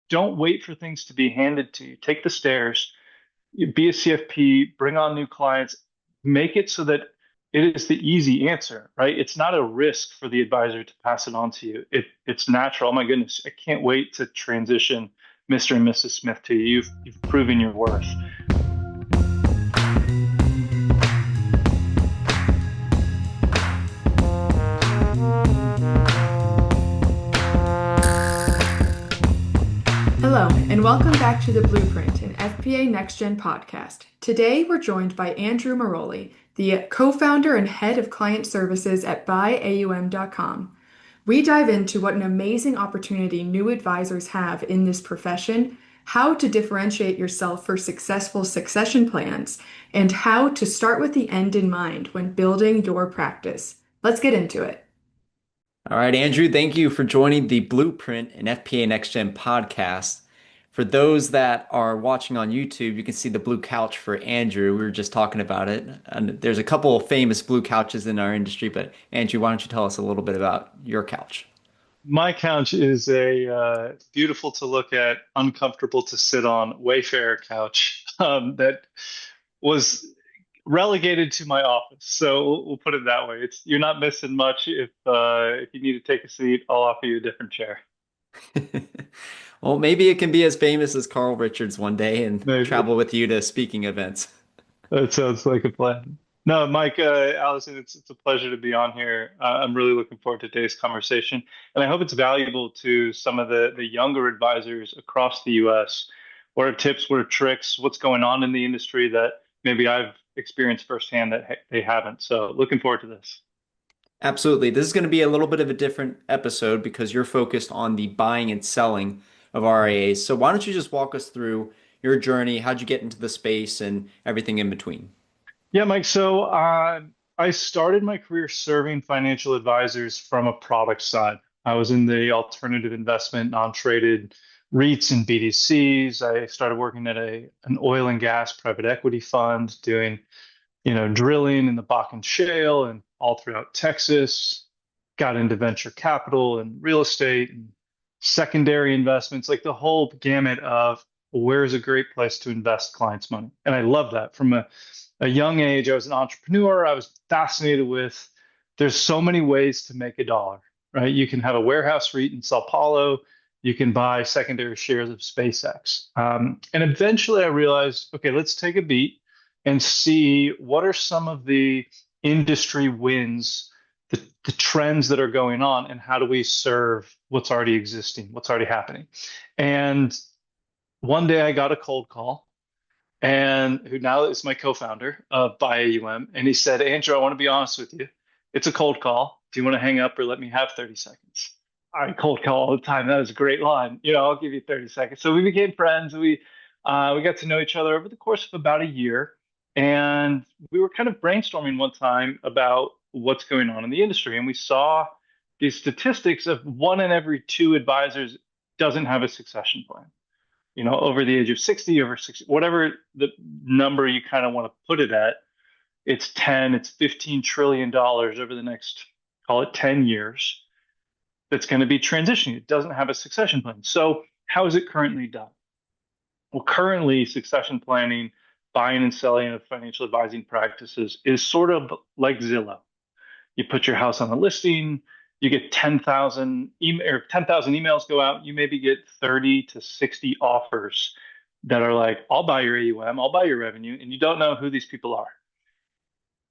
don't wait for things to be handed to you. Take the stairs, be a CFP, bring on new clients, make it so that it is the easy answer, right? It's not a risk for the advisor to pass it on to you. It's natural. Oh my goodness, I can't wait to transition Mr. and Mrs. Smith to you. You've proven your worth. Hello, and welcome back to The Blueprint, an FPA NexGen podcast. Today, we're joined by Andrew Mirolli, the co-founder and head of client services at buyaum.com. We dive into what an amazing opportunity new advisors have in this profession, how to differentiate yourself for successful succession plans, and how to start with the end in mind when building your practice. Let's get into it. All right, Andrew, thank you for joining the Blueprint and FPA NexGen podcast. For those that are watching on YouTube, you can see the blue couch for Andrew. We were just talking about it. And there's a couple of famous blue couches in our industry, but Andrew, why don't you tell us a little bit about your couch? My couch is a beautiful to look at, uncomfortable to sit on Wayfarer couch that was relegated to my office. So we'll put it that way. You're not missing much. If you need to take a seat, I'll offer you a different chair. Well, maybe it can be as famous as Carl Richards one day and Maybe. travel with you to speaking events. That sounds like a plan. No, Mike, Allison, it's a pleasure to be on here. I'm really looking forward to today's conversation, and I hope it's valuable to some of the younger advisors across the U.S. What are tips? What are tricks? What's going on in the industry that maybe I've experienced firsthand that they haven't? So, looking forward to this. Absolutely. This is going to be a little bit of a different episode because you're focused on the buying and selling of RIAs. So why don't you just walk us through your journey? How'd you get into the space and everything in between? Yeah, Mike. So I started my career serving financial advisors from a product side. I was in the alternative investment, non-traded REITs and BDCs. I started working at an oil and gas private equity fund, doing drilling in the Bakken Shale and all throughout Texas. Got into venture capital and real estate and secondary investments, like the whole gamut of where's a great place to invest clients' money. And I love that. From a young age, I was an entrepreneur. I was fascinated with there's so many ways to make a dollar, right? You can have a warehouse REIT in Sao Paulo. You can buy secondary shares of SpaceX. And eventually I realized, okay, let's take a beat and see what are some of the industry wins, the trends that are going on, and how do we serve what's already existing, what's already happening. And one day I got a cold call, and who now is my co-founder of BuyAUM, and he said, Andrew, I want to be honest with you. It's a cold call. Do you want to hang up or let me have 30 seconds? I cold call all the time. That was a great line. I'll give you 30 seconds. So we became friends. We got to know each other over the course of about a year. And we were kind of brainstorming one time about what's going on in the industry. And we saw these statistics of one in every two advisors doesn't have a succession plan. Over the age of 60, over 60, whatever the number you kind of want to put it at, it's $15 trillion over the next, call it 10 years, that's going to be transitioning. It doesn't have a succession plan. So how is it currently done? Well, currently succession planning, buying and selling of financial advising practices is sort of like Zillow. You put your house on a listing, you get 10,000 emails go out, you maybe get 30 to 60 offers that are like, I'll buy your AUM, I'll buy your revenue, and you don't know who these people are.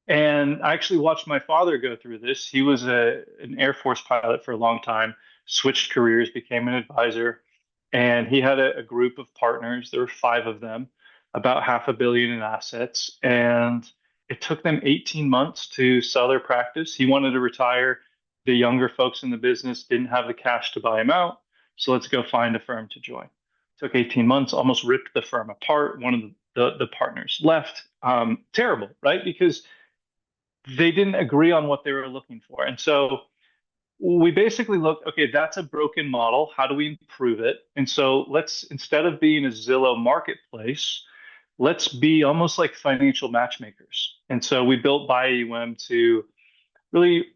And I actually watched my father go through this. He was an Air Force pilot for a long time, switched careers, became an advisor, and he had a group of partners. There were five of them, about $500 million in assets, and it took them 18 months to sell their practice. He wanted to retire. The younger folks in the business didn't have the cash to buy him out, so let's go find a firm to join. Took 18 months, almost ripped the firm apart. One of the partners left. Terrible, right? Because they didn't agree on what they were looking for. And so we basically looked, okay, that's a broken model. How do we improve it? And so let's, instead of being a Zillow marketplace, let's be almost like financial matchmakers. And so we built BuyAUM to really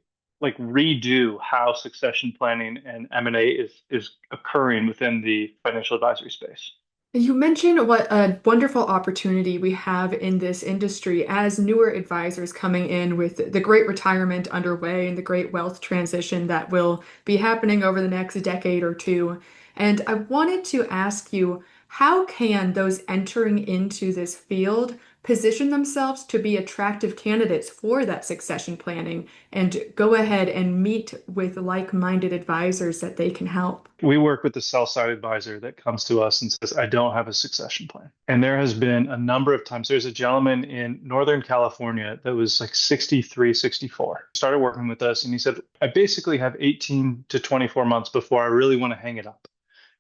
like redo how succession planning and M&A is occurring within the financial advisory space. You mentioned what a wonderful opportunity we have in this industry as newer advisors coming in with the great retirement underway and the great wealth transition that will be happening over the next decade or two. And I wanted to ask you, how can those entering into this field position themselves to be attractive candidates for that succession planning and go ahead and meet with like-minded advisors that they can help? We work with the sell side advisor that comes to us and says, I don't have a succession plan. And there has been a number of times. There's a gentleman in Northern California that was like 63, 64, started working with us. And he said, I basically have 18 to 24 months before I really want to hang it up.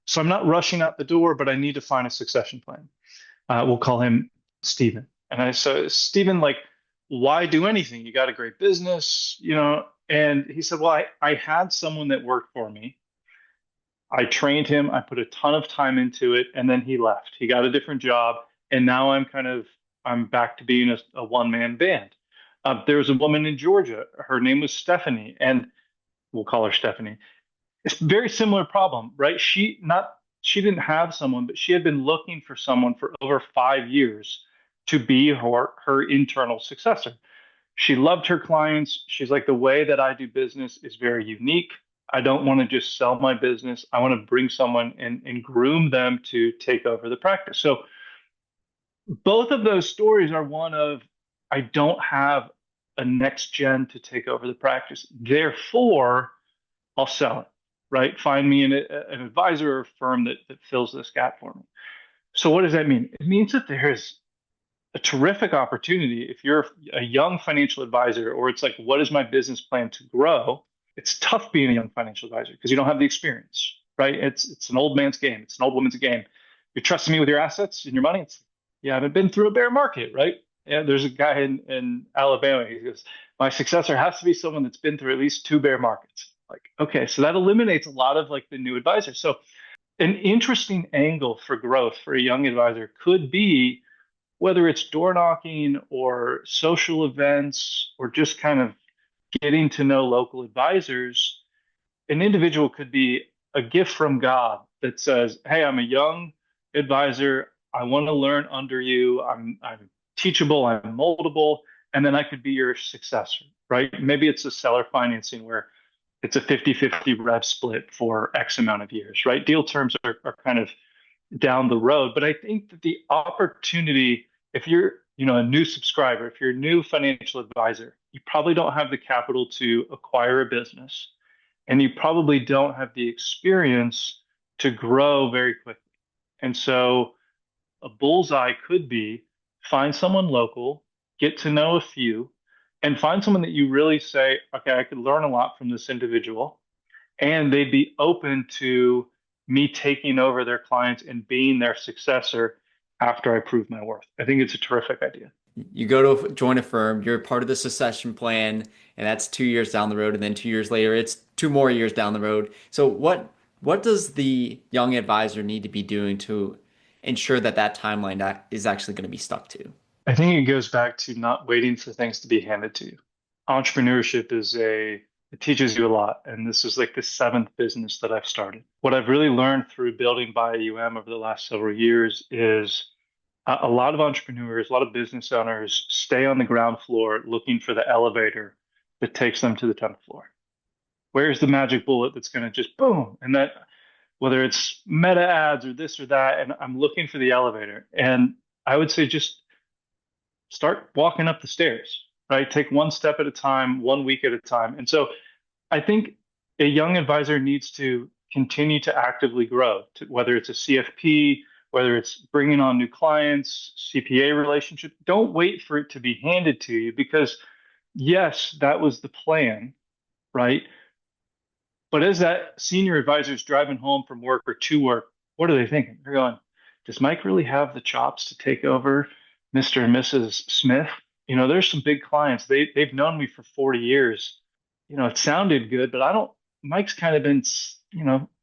So I'm not rushing out the door, but I need to find a succession plan. We'll call him Stephen. And I said, Stephen, like, why do anything? You got a great business, you know? And he said, well, I had someone that worked for me. I trained him. I put a ton of time into it, and then he left. He got a different job, and now I'm back to being a one-man band. There was a woman in Georgia. Her name was Stephanie, and we'll call her Stephanie. It's a very similar problem, right? She didn't have someone, but she had been looking for someone for over 5 years to be her internal successor. She loved her clients. She's like, the way that I do business is very unique. I don't want to just sell my business. I want to bring someone and groom them to take over the practice. So both of those stories are one of, I don't have a next gen to take over the practice. Therefore, I'll sell it, right? Find me an advisor or a firm that fills this gap for me. So what does that mean? It means that there is a terrific opportunity if you're a young financial advisor, or it's like, what is my business plan to grow? It's tough being a young financial advisor because you don't have the experience, right? It's an old man's game. It's an old woman's game. You're trusting me with your assets and your money. You haven't been through a bear market, right? Yeah, there's a guy in Alabama. He goes, my successor has to be someone that's been through at least two bear markets. Like, okay, so that eliminates a lot of like the new advisors. So an interesting angle for growth for a young advisor could be whether it's door knocking or social events or just kind of getting to know local advisors. An individual could be a gift from God that says, hey, I'm a young advisor. I want to learn under you. I'm teachable. I'm moldable. And then I could be your successor, right? Maybe it's a seller financing where it's a 50-50 rev split for X amount of years, right? Deal terms are kind of down the road. But I think that the opportunity, if you're, a new subscriber, if you're a new financial advisor, you probably don't have the capital to acquire a business, and you probably don't have the experience to grow very quickly. And so a bullseye could be find someone local, get to know a few, and find someone that you really say, okay, I could learn a lot from this individual, and they'd be open to me taking over their clients and being their successor after I prove my worth. I think it's a terrific idea. You go to join a firm, you're part of the succession plan, and that's 2 years down the road, and then 2 years later, it's 2 more years down the road. So what does the young advisor need to be doing to ensure that timeline is actually going to be stuck to? I think it goes back to not waiting for things to be handed to you. Entrepreneurship it teaches you a lot. And this is like the seventh business that I've started. What I've really learned through building by AUM over the last several years is a lot of entrepreneurs, a lot of business owners stay on the ground floor looking for the elevator that takes them to the 10th floor. Where's the magic bullet that's going to just boom? And that, whether it's meta ads or this or that, and I'm looking for the elevator. And I would say just start walking up the stairs, right? Take one step at a time, 1 week at a time. And so I think a young advisor needs to continue to actively grow, whether it's a CFP, whether it's bringing on new clients, CPA relationship. Don't wait for it to be handed to you because, yes, that was the plan, right? But as that senior advisor is driving home from work or to work, what are they thinking? They're going, does Mike really have the chops to take over Mr. and Mrs. Smith? There's some big clients. They've known me for 40 years. It sounded good, but Mike's kind of been,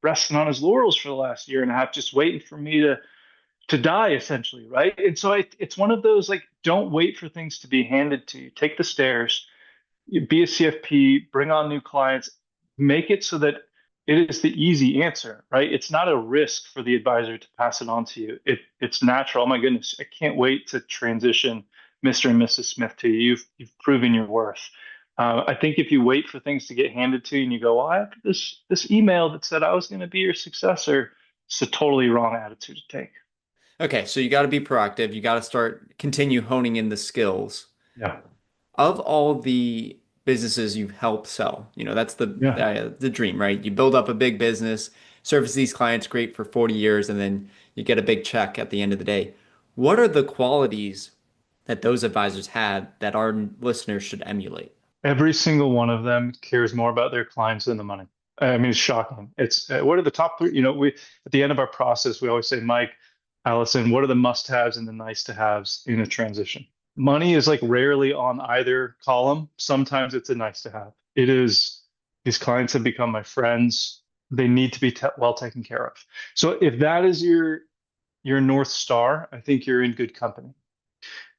resting on his laurels for the last year and a half, just waiting for me to die, essentially, right? And so it's one of those, like, don't wait for things to be handed to you. Take the stairs, Be a CFP, bring on new clients, make it so that it is the easy answer, right? It's not a risk for the advisor to pass it on to you. It's natural. Oh my goodness, I can't wait to transition Mr. and Mrs. Smith to you. You've proven your worth. I think if you wait for things to get handed to you and you go, well, I have this email that said I was going to be your successor, it's a totally wrong attitude to take. Okay, so you got to be proactive. You got to continue honing in the skills. Yeah. Of all the businesses you've helped sell, that's Yeah. the dream, right? You build up a big business, service these clients great for 40 years, and then you get a big check at the end of the day. What are the qualities that those advisors had that our listeners should emulate? Every single one of them cares more about their clients than the money. I mean, it's shocking. It's what are the top three? We at the end of our process, we always say, Mike, Allison, what are the must-haves and the nice-to-haves in a transition? Money is like rarely on either column. Sometimes it's a nice to have. It is, these clients have become my friends. They need to be well taken care of. So if that is your North Star, I think you're in good company.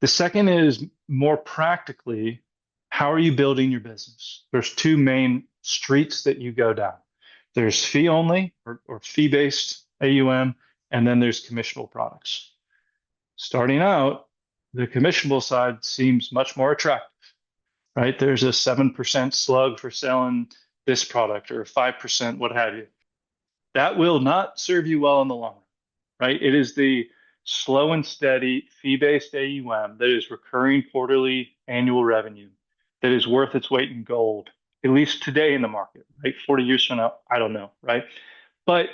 The second is more practically, how are you building your business? There's two main streets that you go down. There's fee only or fee-based AUM, and then there's commissionable products. Starting out, the commissionable side seems much more attractive, right? There's a 7% slug for selling this product or 5%, what have you. That will not serve you well in the long run, right? It is the slow and steady fee-based AUM that is recurring quarterly annual revenue that is worth its weight in gold, at least today in the market, right? 40 years from now, I don't know, right? But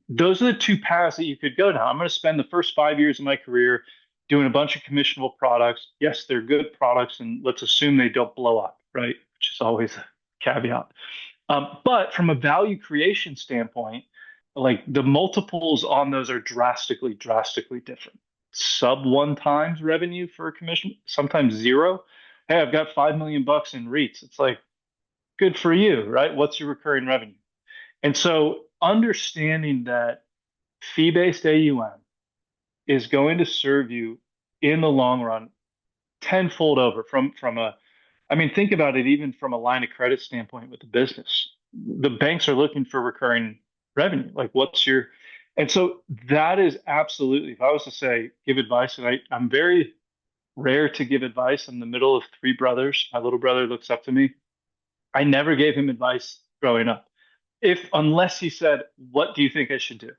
those are the two paths that you could go down. I'm going to spend the first 5 years of my career doing a bunch of commissionable products. Yes, they're good products, and let's assume they don't blow up, right? Which is always a caveat. But from a value creation standpoint, like the multiples on those are drastically, drastically different. Sub 1 times revenue for a commission, sometimes zero. Hey, I've got 5 million bucks in REITs. It's like, good for you, right? What's your recurring revenue? And so understanding that fee-based AUM is going to serve you in the long run tenfold over from a, I mean, think about it even from a line of credit standpoint with the business. The banks are looking for recurring revenue. Like and so that is absolutely, if I was to say, give advice, and I'm very rare to give advice. I'm the middle of three brothers. My little brother looks up to me. I never gave him advice growing up. Unless he said, what do you think I should do?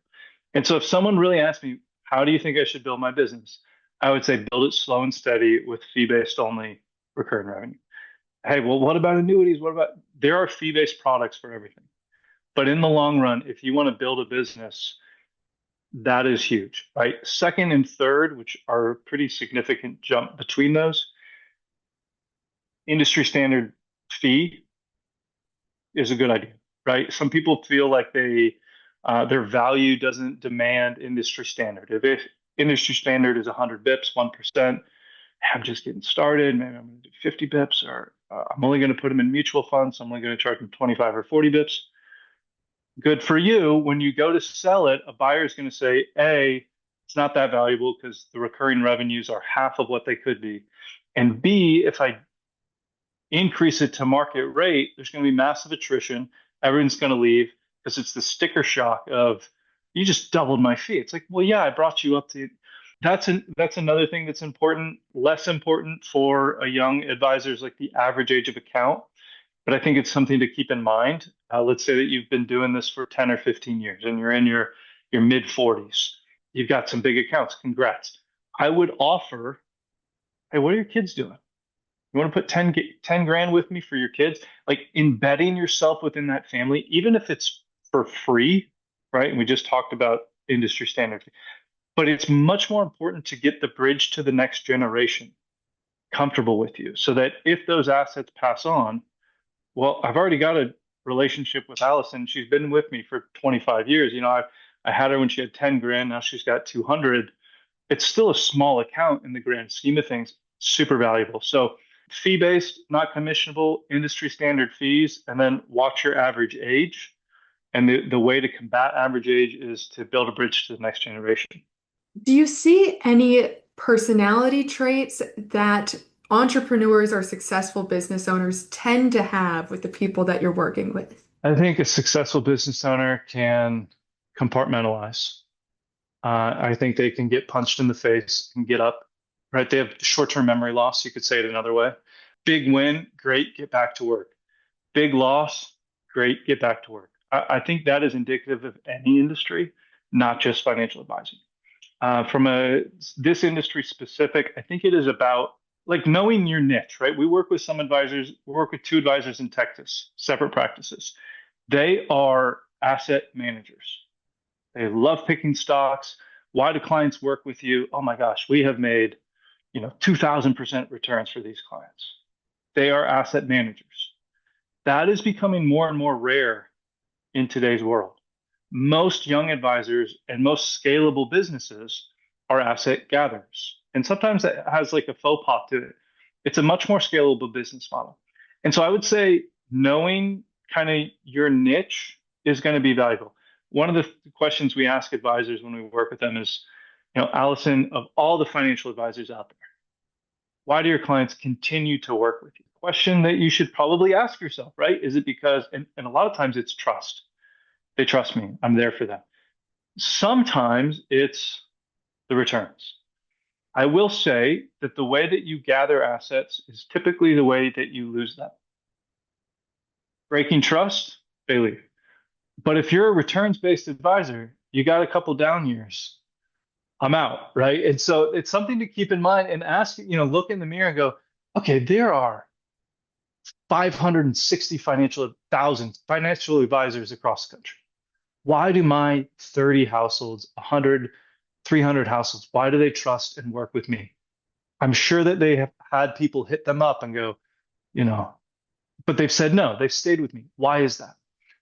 And so if someone really asked me, how do you think I should build my business? I would say build it slow and steady with fee-based only recurring revenue. Hey, well, what about annuities? There are fee-based products for everything. But in the long run, if you want to build a business, that is huge, right? Second and third, which are a pretty significant jump between those, industry standard fee is a good idea, right? Some people feel like their value doesn't demand industry standard. If industry standard is 100 bips, 1%, I'm just getting started. Maybe I'm going to do 50 bips, or I'm only going to put them in mutual funds. So I'm only going to charge them 25 or 40 bips. Good for you. When you go to sell it, a buyer is going to say, A, it's not that valuable because the recurring revenues are half of what they could be. And B, if I increase it to market rate, there's going to be massive attrition. Everyone's going to leave because it's the sticker shock of, you just doubled my fee. It's like, well, yeah, I brought you up to. That's another thing that's important. Less important for a young advisor is like the average age of account, but I think it's something to keep in mind. Let's say that you've been doing this for 10 or 15 years and you're in your mid 40s. You've got some big accounts. Congrats. I would offer, hey, what are your kids doing? You want to put 10 grand with me for your kids? Like embedding yourself within that family, even if it's for free, right? And we just talked about industry standard, but it's much more important to get the bridge to the next generation comfortable with you so that if those assets pass on, well, I've already got a relationship with Allison. She's been with me for 25 years. I had her when she had 10 grand. Now she's got 200. It's still a small account in the grand scheme of things, super valuable. So fee-based, not commissionable, industry standard fees, and then watch your average age. And the way to combat average age is to build a bridge to the next generation. Do you see any personality traits that entrepreneurs or successful business owners tend to have with the people that you're working with? I think a successful business owner can compartmentalize. I think they can get punched in the face and get up, right? They have short-term memory loss. You could say it another way. Big win, great, get back to work. Big loss, great, get back to work. I think that is indicative of any industry, not just financial advising. This industry specific, I think it is about like knowing your niche, right? We work with some advisors, we work with two advisors in Texas, separate practices. They are asset managers. They love picking stocks. Why do clients work with you? Oh my gosh, we have made, 2000% returns for these clients. They are asset managers. That is becoming more and more rare in today's world. Most young advisors and most scalable businesses are asset gatherers. And sometimes that has like a faux pas to it. It's a much more scalable business model. And so I would say knowing kind of your niche is going to be valuable. One of the questions we ask advisors when we work with them is, Alison, of all the financial advisors out there, why do your clients continue to work with you? Question that you should probably ask yourself, right? Is it because, and a lot of times it's trust. They trust me. I'm there for them. Sometimes it's the returns. I will say that the way that you gather assets is typically the way that you lose them. Breaking trust, they leave. But if you're a returns-based advisor, you got a couple down years. I'm out, right? And so it's something to keep in mind and ask, look in the mirror and go, okay, there are 560,000 financial advisors across the country. Why do my 30 households, 100, 300 households, why do they trust and work with me? I'm sure that they have had people hit them up and go, but they've said no, they've stayed with me. Why is that?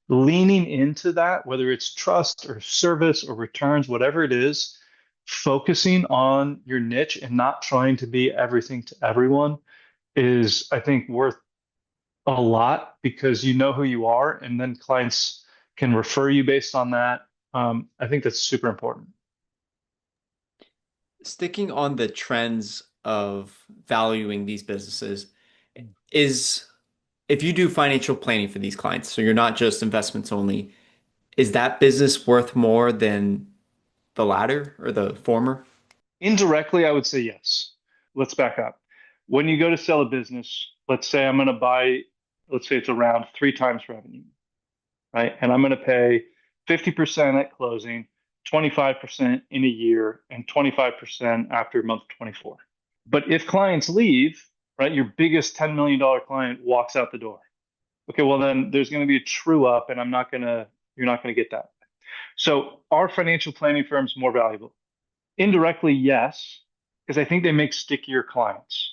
Leaning into that, whether it's trust or service or returns, whatever it is, focusing on your niche and not trying to be everything to everyone is, I think, worth a lot because you know who you are, and then clients can refer you based on that. I think that's super important. Sticking on the trends of valuing these businesses is if you do financial planning for these clients, so you're not just investments only, is that business worth more than the latter or the former? Indirectly, I would say yes. Let's back up. When you go to sell a business, let's say I'm going to buy, let's say it's around 3 times revenue, right? And I'm going to pay 50% at closing, 25% in a year, and 25% after month 24. But if clients leave, right, your biggest $10 million client walks out the door. Okay, well then there's going to be a true up, and you're not going to get that. So are financial planning firms more valuable? Indirectly, yes, because I think they make stickier clients.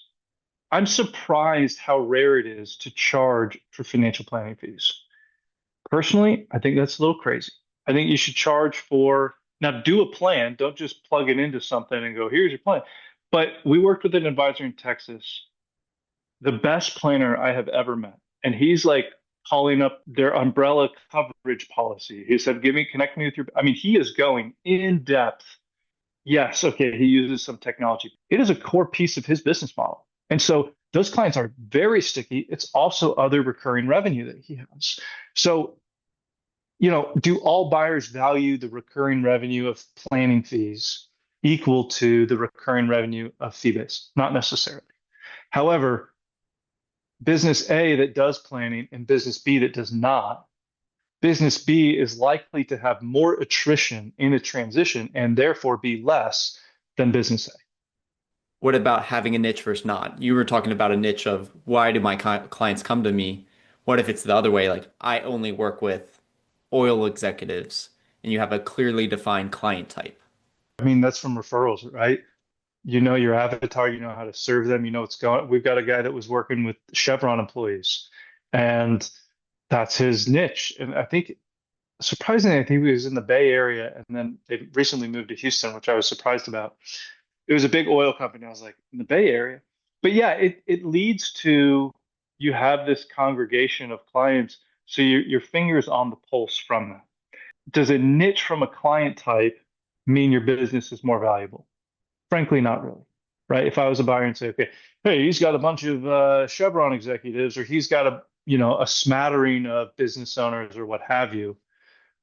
I'm surprised how rare it is to charge for financial planning fees. Personally, I think that's a little crazy. I think you should charge for, now do a plan, don't just plug it into something and go, here's your plan. But we worked with an advisor in Texas, the best planner I have ever met. And he's like calling up their umbrella coverage policy. He said, connect me with he is going in depth. Yes, okay, he uses some technology. It is a core piece of his business model. And so those clients are very sticky. It's also other recurring revenue that he has. So, do all buyers value the recurring revenue of planning fees equal to the recurring revenue of fee-based? Not necessarily. However, business A that does planning and business B that does not, business B is likely to have more attrition in a transition and therefore be less than business A. What about having a niche versus not? You were talking about a niche of why do my clients come to me? What if it's the other way? Like I only work with oil executives and you have a clearly defined client type. That's from referrals, right? You know your avatar, you know how to serve them, you know what's going. We've got a guy that was working with Chevron employees, and that's his niche. And I think, surprisingly, I think he was in the Bay Area, and then they recently moved to Houston, which I was surprised about. It was a big oil company. I was like, in the Bay Area. But yeah, it leads to you have this congregation of clients, so your finger's on the pulse from that. Does a niche from a client type mean your business is more valuable? Frankly, not really. right? If I was a buyer and say, okay, hey, he's got a bunch of Chevron executives, or he's got a smattering of business owners or what have you,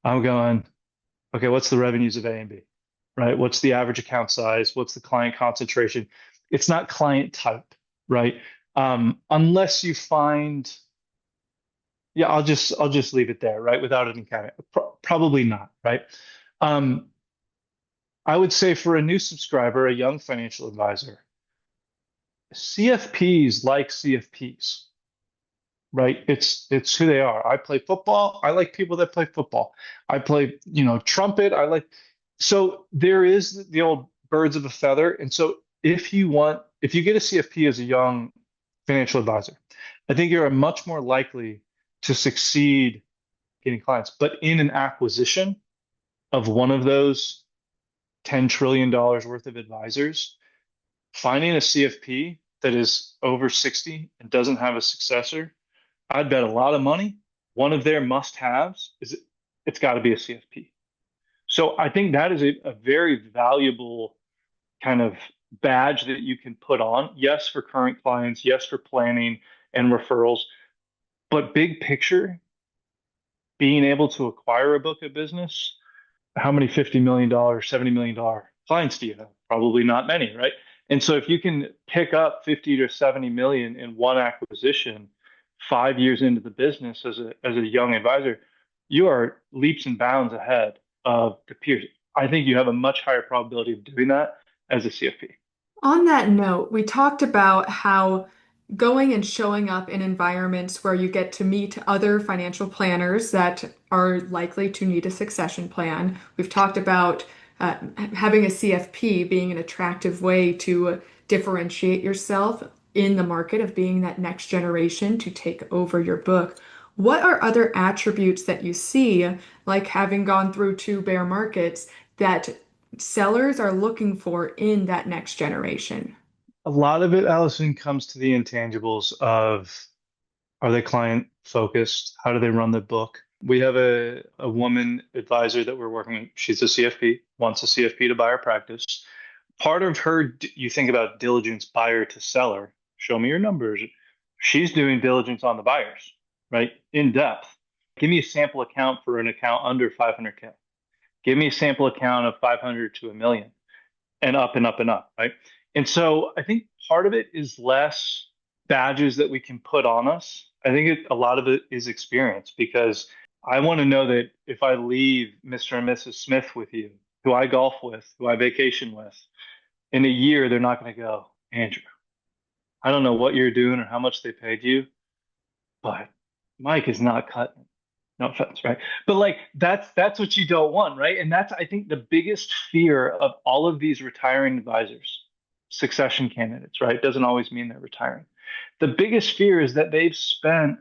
I'm going, okay, what's the revenues of A and B, right? What's the average account size? What's the client concentration? It's not client type, right? Unless you find, yeah, I'll just leave it there, right? Without an account, probably not, right? Um, I would say for a new subscriber, a young financial advisor, CFPs like CFPs, right? It's who they are. I play football. I like people that play football. I play, trumpet. So there is the old birds of a feather. And so if you get a CFP as a young financial advisor, I think you're much more likely to succeed getting clients. But in an acquisition of one of those $10 trillion worth of advisors, finding a CFP that is over 60 and doesn't have a successor, I'd bet a lot of money. One of their must-haves is it's got to be a CFP. So I think that is a very valuable kind of badge that you can put on. Yes, for current clients, yes, for planning and referrals, but big picture, being able to acquire a book of business, how many $50 million, $70 million clients do you have? Probably not many, right? And so if you can pick up 50 to 70 million in one acquisition 5 years into the business as a young advisor, you are leaps and bounds ahead of the peers. I think you have a much higher probability of doing that as a CFP. On that note, we talked about how going and showing up in environments where you get to meet other financial planners that are likely to need a succession plan. We've talked about having a CFP being an attractive way to differentiate yourself in the market of being that next generation to take over your book. What are other attributes that you see, like having gone through two bear markets, that sellers are looking for in that next generation? A lot of it, Allison, comes to the intangibles of, are they client focused? How do they run the book? We have a woman advisor that we're working with. She's a CFP, wants a CFP to buy her practice. Part of her, you think about diligence buyer to seller, show me your numbers. She's doing diligence on the buyers, right? In depth. Give me a sample account for an account under 500K. Give me a sample account of 500 to a million and up and up and up, right? And so I think part of it is less badges that we can put on us. I think a lot of it is experience, because I want to know that if I leave Mr. and Mrs. Smith with you, who I golf with, who I vacation with, in a year, they're not going to go, Andrew, I don't know what you're doing or how much they paid you, but Mike is not cutting. No offense, right? But like that's what you don't want, right? And that's, I think, the biggest fear of all of these retiring advisors, succession candidates, right? Doesn't always mean they're retiring. The biggest fear is that they've spent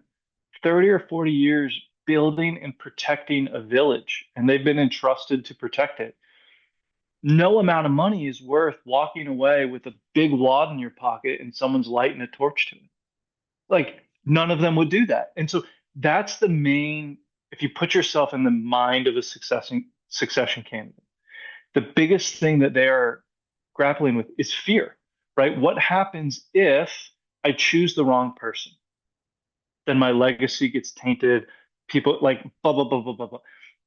30 or 40 years building and protecting a village, and they've been entrusted to protect it. No amount of money is worth walking away with a big wad in your pocket and someone's lighting a torch to it. Like, none of them would do that. And so that's the main, if you put yourself in the mind of a succession candidate, the biggest thing that they are grappling with is fear, right? What happens if I choose the wrong person? Then my legacy gets tainted. People like blah, blah, blah, blah, blah, blah.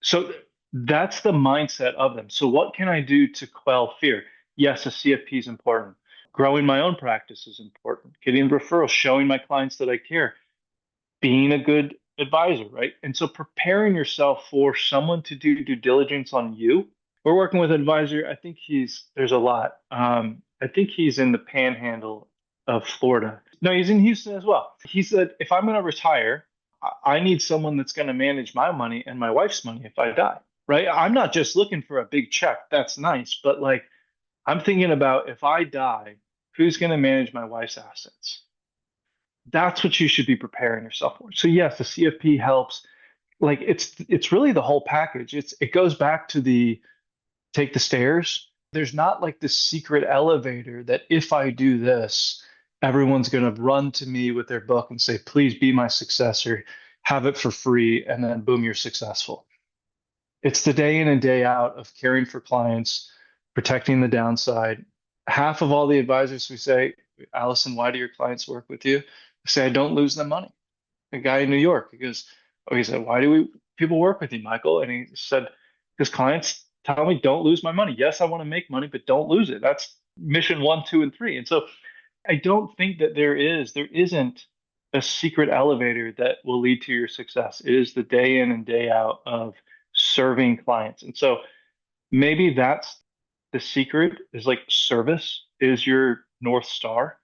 So that's the mindset of them. So what can I do to quell fear? Yes, a CFP is important. Growing my own practice is important. Getting referrals, showing my clients that I care, being a good advisor, right? And so preparing yourself for someone to do due diligence on you. We're working with an advisor. I think there's a lot. I think he's in the panhandle of Florida. No, he's in Houston as well. He said, if I'm going to retire, I need someone that's going to manage my money and my wife's money if I die, right? I'm not just looking for a big check. That's nice. But like, I'm thinking about, if I die, who's going to manage my wife's assets? That's what you should be preparing yourself for. So yes, the CFP helps. Like, it's really the whole package. It goes back to the take the stairs. There's not like this secret elevator that if I do this, everyone's going to run to me with their book and say, please be my successor, have it for free, and then boom, you're successful. It's the day in and day out of caring for clients, protecting the downside, half of all the advisors we say, Allison, why do your clients work with you? I say, I don't lose them money. A guy in New York, he said, why do people work with you, Michael? And he said, because clients tell me don't lose my money. Yes, I want to make money, but don't lose it. That's mission one, two, and three. And so I don't think that there isn't a secret elevator that will lead to your success. It is the day in and day out of serving clients. And so maybe that's the secret is like service is your North Star.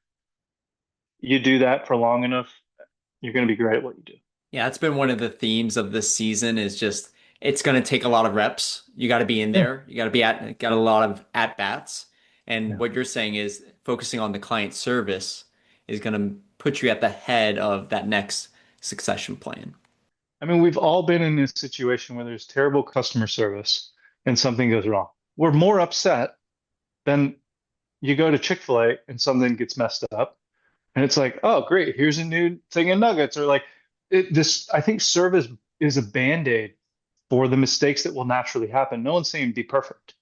You do that for long enough, you're going to be great at what you do. Yeah, it's been one of the themes of this season is just it's going to take a lot of reps. You got to be in Yeah. there. You got to be got a lot of at bats. And Yeah. what you're saying is focusing on the client service is going to put you at the head of that next succession plan. I mean, we've all been in this situation where there's terrible customer service and something goes wrong. We're more upset than you go to Chick-fil-A and something gets messed up. And it's like, oh, great, here's a new thing in nuggets. Or like I think service is a band-aid for the mistakes that will naturally happen. No one's saying be perfect.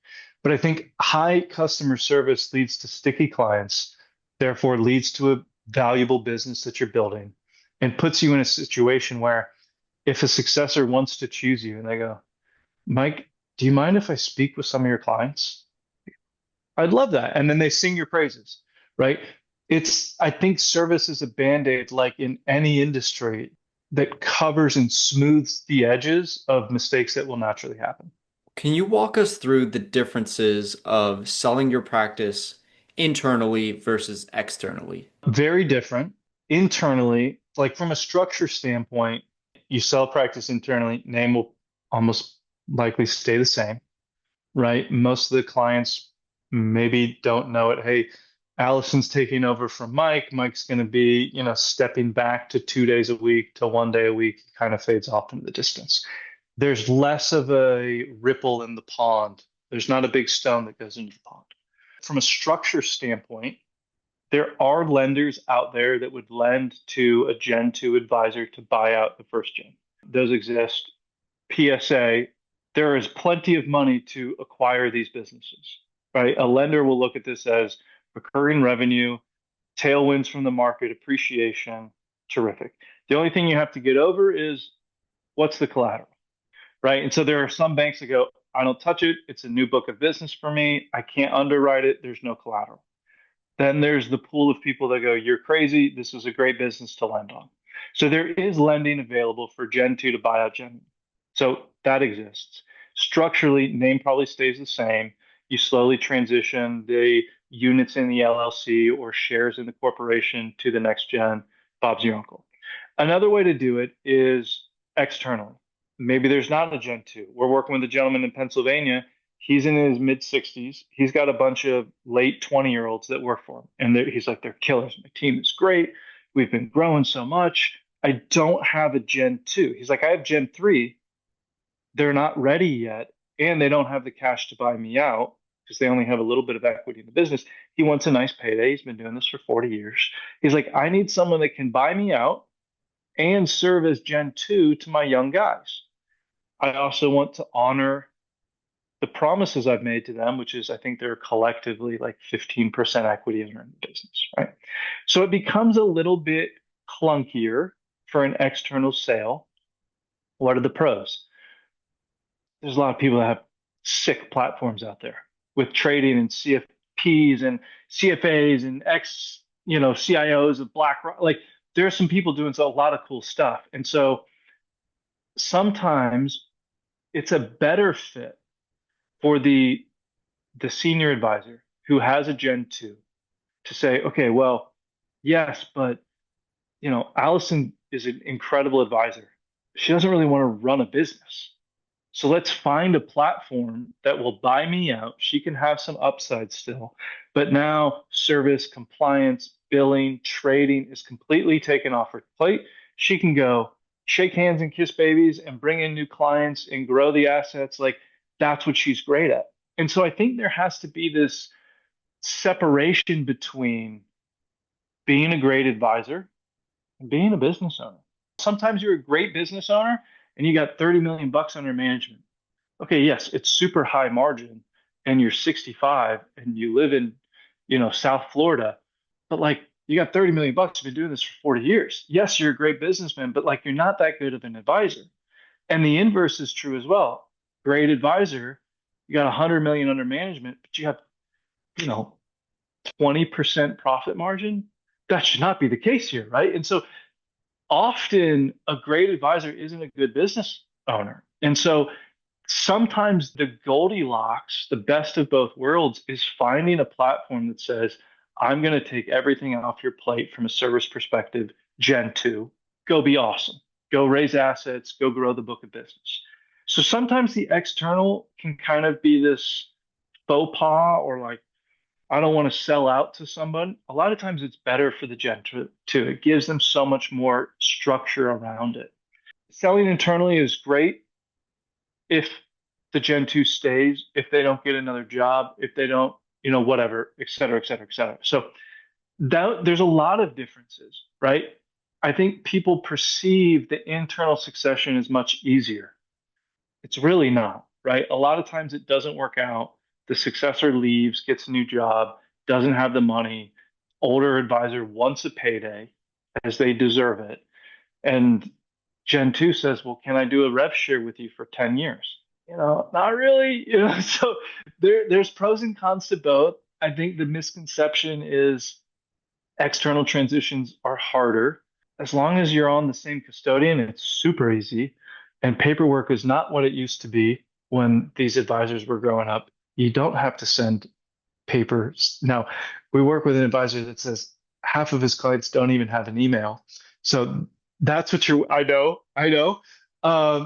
But I think high customer service leads to sticky clients, therefore leads to a valuable business that you're building and puts you in a situation where if a successor wants to choose you and they go, Mike, do you mind if I speak with some of your clients? I'd love that. And then they sing your praises, right? I think service is a band-aid like in any industry that covers and smooths the edges of mistakes that will naturally happen. Can you walk us through the differences of selling your practice internally versus externally? Very different. Internally, like from a structure standpoint, you sell practice internally, name will almost likely stay the same, right? Most of the clients maybe don't know it. Hey, Allison's taking over from Mike. Mike's going to be, stepping back to 2 days a week to 1 day a week. He kind of fades off into the distance. There's less of a ripple in the pond. There's not a big stone that goes into the pond. From a structure standpoint, there are lenders out there that would lend to a Gen 2 advisor to buy out the first gen. Those exist. PSA, there is plenty of money to acquire these businesses, right? A lender will look at this as recurring revenue, tailwinds from the market, appreciation, terrific. The only thing you have to get over is what's the collateral, right? And so there are some banks that go, I don't touch it. It's a new book of business for me. I can't underwrite it. There's no collateral. Then there's the pool of people that go, you're crazy. This is a great business to lend on. So there is lending available for Gen 2 to buy out Gen 1. So that exists. Structurally, name probably stays the same. You slowly transition the units in the LLC or shares in the corporation to the next gen. Bob's your uncle. Another way to do it is externally. Maybe there's not a Gen 2. We're working with a gentleman in Pennsylvania. He's in his mid 60s. He's got a bunch of late 20-year-olds that work for him. And he's like, they're killers. My team is great. We've been growing so much. I don't have a Gen 2. He's like, I have Gen 3. They're not ready yet. And they don't have the cash to buy me out because they only have a little bit of equity in the business. He wants a nice payday. He's been doing this for 40 years. He's like, I need someone that can buy me out and serve as Gen 2 to my young guys. I also want to honor the promises I've made to them, which is I think they're collectively like 15% equity owner in the business, right? So it becomes a little bit clunkier for an external sale. What are the pros? There's a lot of people that have sick platforms out there with trading and CFPs and CFAs and CIOs of BlackRock. Like there are some people doing a lot of cool stuff. And so sometimes it's a better fit for the senior advisor who has a Gen 2 to say, okay, well, yes, but Allison is an incredible advisor. She doesn't really want to run a business. So let's find a platform that will buy me out. She can have some upside still, but now service, compliance, billing, trading is completely taken off her plate. She can go shake hands and kiss babies and bring in new clients and grow the assets. Like that's what she's great at. And so I think there has to be this separation between being a great advisor and being a business owner. Sometimes you're a great business owner and you got 30 million bucks under management. Okay, yes, it's super high margin and you're 65 and you live in, South Florida, but like you got 30 million bucks, you've been doing this for 40 years. Yes, you're a great businessman, but like you're not that good of an advisor. And the inverse is true as well. Great advisor, you got 100 million under management, but you have, you know, 20% profit margin. That should not be the case here, right? And so often a great advisor isn't a good business owner. And so sometimes the Goldilocks, the best of both worlds, is finding a platform that says, I'm going to take everything off your plate from a service perspective, Gen 2, go be awesome, go raise assets, go grow the book of business. So sometimes the external can kind of be this faux pas or like, I don't want to sell out to someone. A lot of times it's better for the Gen 2. It gives them so much more structure around it. Selling internally is great if the Gen 2 stays, if they don't get another job, if they don't, whatever, et cetera, et cetera, et cetera. So there's a lot of differences, right? I think people perceive the internal succession as much easier. It's really not, right? A lot of times it doesn't work out. The successor leaves, gets a new job, doesn't have the money. Older advisor wants a payday as they deserve it. And Gen 2 says, well, can I do a rev share with you for 10 years? Not really. So there's pros and cons to both. I think the misconception is external transitions are harder. As long as you're on the same custodian, it's super easy. And paperwork is not what it used to be when these advisors were growing up. You don't have to send papers. Now, we work with an advisor that says half of his clients don't even have an email. So that's what I know.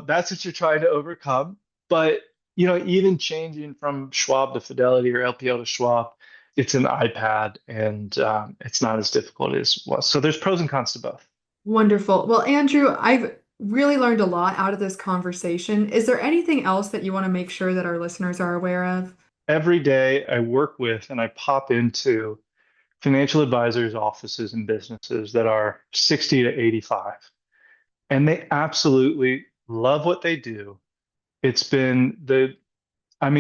That's what you're trying to overcome. But, even changing from Schwab to Fidelity or LPL to Schwab, it's an iPad and it's not as difficult as it was. So there's pros and cons to both. Wonderful. Well, Andrew, I've really learned a lot out of this conversation. Is there anything else that you want to make sure that our listeners are aware of? Every day I work with and I pop into financial advisors' offices and businesses that are 60 to 85. And they absolutely love what they do. It's been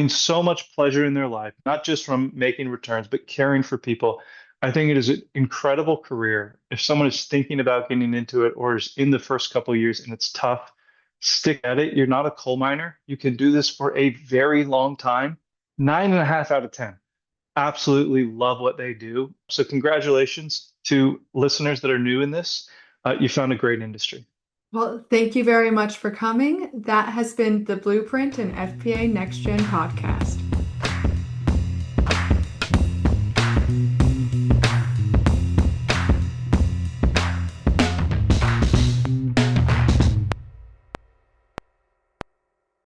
so much pleasure in their life, not just from making returns, but caring for people. I think it is an incredible career. If someone is thinking about getting into it or is in the first couple of years and it's tough, stick at it. You're not a coal miner. You can do this for a very long time. 9.5 out of 10. Absolutely love what they do. So congratulations to listeners that are new in this. You found a great industry. Well, thank you very much for coming. That has been the Blueprint and FPA NexGen Podcast.